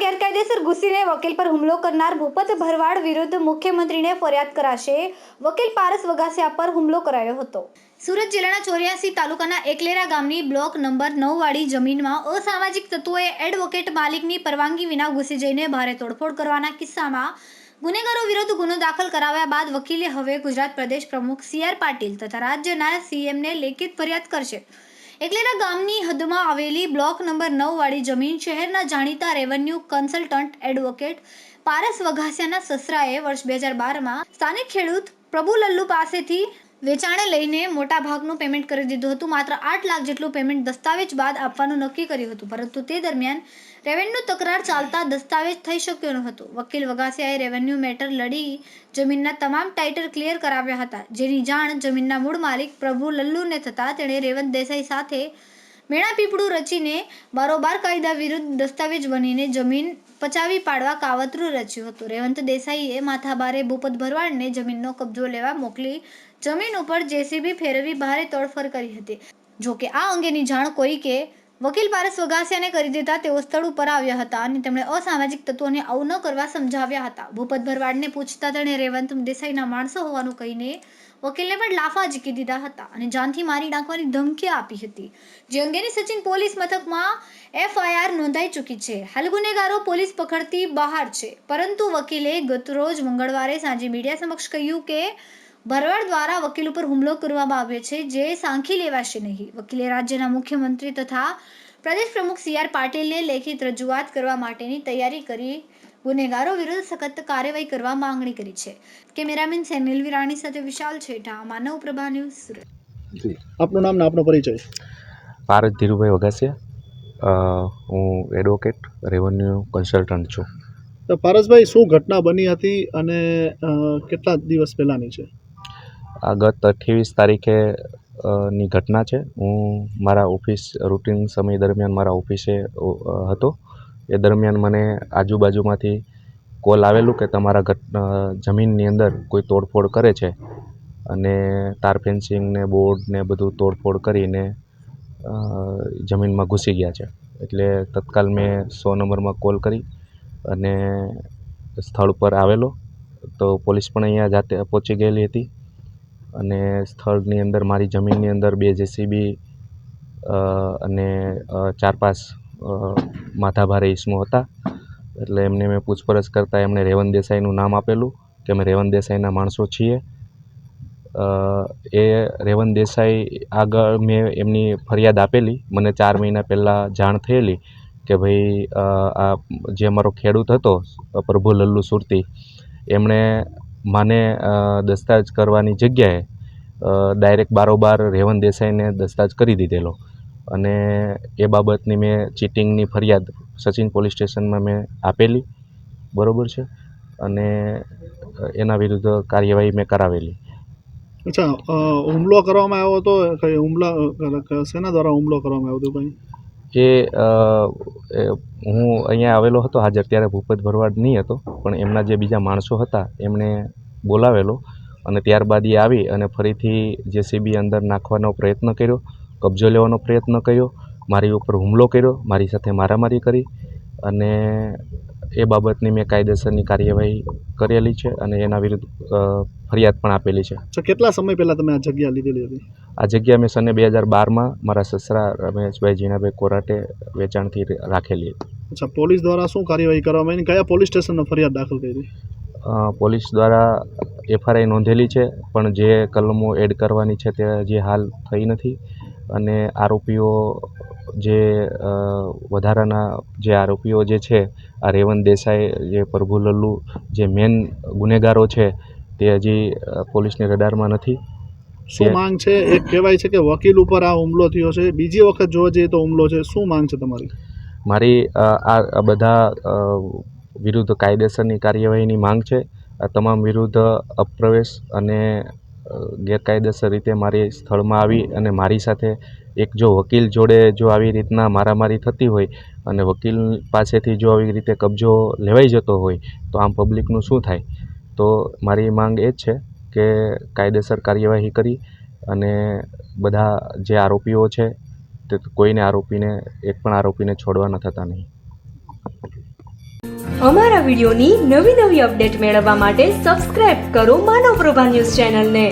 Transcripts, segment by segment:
ઘરમાં ગેરકાયદેસર ઘૂસીને વકીલ પર હુમલો કરનાર ભૂપત ભરવાડ વિરુદ્ધ મુખ્યમંત્રીને ફરિયાદ કરાશે। વકીલ પારસ વઘાસિયા પર હુમલો કરાયો હતો। સુરત જિલ્લાના 84 તાલુકાના એકલેરા ગામની બ્લોક નંબર 9 વાળી જમીનમાં અસામાજિક તત્વોએ એડવોકેટ માલિકની પરવાનગી વિના ઘૂસી જઈને ભારે તોડફોડ કરવાના કિસ્સામાં ગુનેગારો વિરુદ્ધ ગુનો દાખલ કરાવ્યા બાદ વકીલે હવે ગુજરાત પ્રદેશ પ્રમુખ CR પાટીલ તથા રાજ્યના CMને લેખિત ફરિયાદ કરશે। એકલેરા ગામની હદમાં આવેલી બ્લોક નંબર 9 વાળી જમીન શહેરના જાણીતા રેવન્યુ કન્સલ્ટન્ટ એડવોકેટ પારસ વઘાસિયાના સસરાએ વર્ષ 2012માં સ્થાનિક ખેડૂત પ્રભુ લલ્લુ પાસેથી વેચાણે લઈને મોટા ભાગનું પેમેન્ટ કરી દીધું હતું। માત્ર 8 લાખ જેટલું પેમેન્ટ દસ્તાવેજ બાદ આપવાનું નક્કી કર્યું હતું, પરંતુ તે દરમિયાન રેવન્યુ તકરાર ચાલતા દસ્તાવેજ થઈ શક્યો ન હતો। વકીલ વઘાસિયાએ રેવન્યુ મેટર લડી જમીનના તમામ ટાઇટલ ક્લિયર કરાવ્યા હતા, જેની જાણ જમીનના મૂળ માલિક પ્રભુ લલ્લુને થતાં તેણે રેવંત દેસાઈ સાથે મેણાપીપળું રચીને બારોબાર કાયદા વિરુદ્ધ દસ્તાવેજ બનીને જમીન પચાવી પાડવા કાવતરું રચ્યું હતું। રેવંત દેસાઈએ માથાભારે ભૂપત ભરવાડને જમીનનો કબજો લેવા મોકલી જમીન ઉપર JCB ફેરવી ભારે તોડફોડ કરી હતી। જોકે આ અંગેની જાણ કોઈકે વકીલ પારસ વઘાસિયાને કરી દેતા તેઓ સ્થળ ઉપર આવ્યા હતા અને તેમણે અસામાજિક તત્વોને આવું ન કરવા સમજાવ્યા હતા। ભૂપત ભરવાડને પૂછતા તેણે રેવંત દેસાઈના માણસો હોવાનું કહીને વકીલને પણ લાફા ઝીકી દીધા હતા અને જાનથી મારી નાખવાની ધમકી આપી હતી, જે અંગેની સચિન પોલીસ મથકમાં FIR નોંધાઈ ચૂકી છે। હાલ ગુનેગારો પોલીસ પકડતી બહાર છે, પરંતુ વકીલે ગતરોજ મંગળવારે સાંજે મીડિયા સમક્ષ કહ્યું કે ભરવાડ દ્વારા વકીલ ઉપર હુમલો કરવામાં આવ્યો છે, જે સાંખી લેવાશે નહીં। વકીલે રાજ્યના મુખ્યમંત્રી તથા પ્રદેશ પ્રમુખ CR પાટીલને લેખિત રજૂઆત કરવા માટેની તૈયારી કરી ગુનેગારો વિરુદ્ધ સખત કાર્યવાહી કરવા માંગણી કરી છે। કેમેરામેન સેનિલ વિરાણી સાથે વિશાલ છેઠા, માનવ પ્રભા ન્યૂઝ, સુરત। આપનું નામ ને આપનો પરિચય? પારસ ધીરુભાઈ વઘાસિયા, હું એડવોકેટ રેવન્યુ કન્સલ્ટન્ટ છું। તો પારસભાઈ, શું ઘટના બની હતી અને કેટલા દિવસ પહેલાંની છે? આ ગત 28 તારીખે ની ઘટના છે। હું મારા ઓફિસ રૂટીન સમય દરમિયાન મારા ઓફિસે હતો। એ દરમિયાન મને આજુબાજુમાંથી કોલ આવેલું કે તમારા જમીનની અંદર કોઈ તોડફોડ કરે છે અને તાર ફેન્સિંગ ને બોર્ડ ને બધું તોડફોડ કરીને જમીનમાં ઘૂસી ગયા છે। એટલે તત્કાલ મેં 100 નંબરમાં કોલ કરી અને સ્થળ પર આવેલો, તો પોલીસ પણ અહીંયા જાતે પહોંચી ગયેલી હતી અને સ્થળની અંદર મારી જમીનની અંદર 2 JCB અને 4-5 માથાભારે ઈસમો હતા। એટલે એમને મેં પૂછપરછ કરતાં એમણે રેવંત દેસાઈનું નામ આપેલું કે અમે રેવંત દેસાઈના માણસો છીએ। એ રેવંત દેસાઈ આગળ મેં એમની ફરિયાદ આપેલી, મને 4 મહિના પહેલાં જાણ થયેલી કે ભાઈ આ જે અમારો ખેડૂત હતો પ્રભુ લલ્લુ સુરતી, એમણે મને દસ્તાવેજ કરવાની જગ્યાએ ડાયરેક્ટ બારોબાર રેવંત દેસાઈને દસ્તાવેજ કરી દીધેલો અને એ બાબતની મેં ચીટિંગની ફરિયાદ સચિન પોલીસ સ્ટેશનમાં મેં આપેલી, બરાબર છે, અને એના વિરુદ્ધ કાર્યવાહી મેં કરાવેલી। અચ્છા, હુમલો કરવામાં આવ્યો હતો, શેના દ્વારા હુમલો કરવામાં આવ્યો હતો ભાઈ? હું અહીંયા આવેલો હતો હાજર, ત્યારે ભૂપત ભરવાડ નહીં હતો, પણ એમના જે બીજા માણસો હતા એમણે બોલાવેલો અને ત્યારબાદ એ આવી અને ફરીથી JCB અંદર નાખવાનો પ્રયત્ન કર્યો, કબજો લેવાનો પ્રયત્ન કર્યો, મારી ઉપર હુમલો કર્યો, મારી સાથે મારામારી કરી અને એ બાબતની મેં કાયદેસરની કાર્યવાહી કરેલી છે અને એના વિરુદ્ધ ફરિયાદ પણ આપેલી છે। કેટલા સમય પહેલાં તમે આ જગ્યા લીધેલી હતી? આ જગ્યા મેં સને 2012માં મારા સસરા રમેશભાઈ જીણાભાઈ કોરાટે વેચાણથી રાખેલી હતી। અચ્છા, પોલીસ દ્વારા શું કાર્યવાહી કરવામાં આવી? કયા પોલીસ સ્ટેશનમાં ફરિયાદ દાખલ કરી? પોલીસ દ્વારા FRI નોંધેલી છે, પણ જે કલમો એડ કરવાની છે તે હજી હાલ થઈ નથી અને આરોપીઓ જે વધારાના જે આરોપીઓ જે છે, આ રેવંત દેસાઈ, જે પ્રભુ લલ્લુ, જે મેન ગુનેગારો છે તે હજી પોલીસની રડારમાં નથી। શું માંગ છે? એક કહેવાય છે કે વકીલ ઉપર આ હુમલો થયો છે, બીજી વખત જોવા જઈએ તો હુમલો છે, શું માંગ છે તમારી? મારી આ બધા વિરુદ્ધ કાયદેસરની કાર્યવાહીની માંગ છે। આ તમામ વિરુદ્ધ અપ્રવેશ અને ગેરકાયદેસર રીતે મારી સ્થળમાં આવી અને મારી સાથે એક જો વકીલ જોડે જો આવી રીતના મારામારી થતી હોય અને વકીલ પાસેથી જો આવી રીતે કબજો લેવાઈ જતો હોય તો આમ પબ્લિકનું શું થાય? તો મારી માંગ એ જ છે કે કાયદેસર કાર્યવાહી કરી અને બધા જે આરોપીઓ છે તે કોઈને એક પણ આરોપીને છોડવાના થતા નહીં। અમારા વિડીયોની નવી અપડેટ મેળવવા માટે સબસ્ક્રાઇબ કરો માનવ પ્રભા ન્યૂઝ ચેનલને.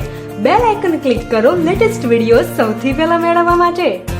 બેલ આઇકન ક્લિક કરો લેટેસ્ટ વિડીયો સૌથી પહેલા મેળવવા માટે.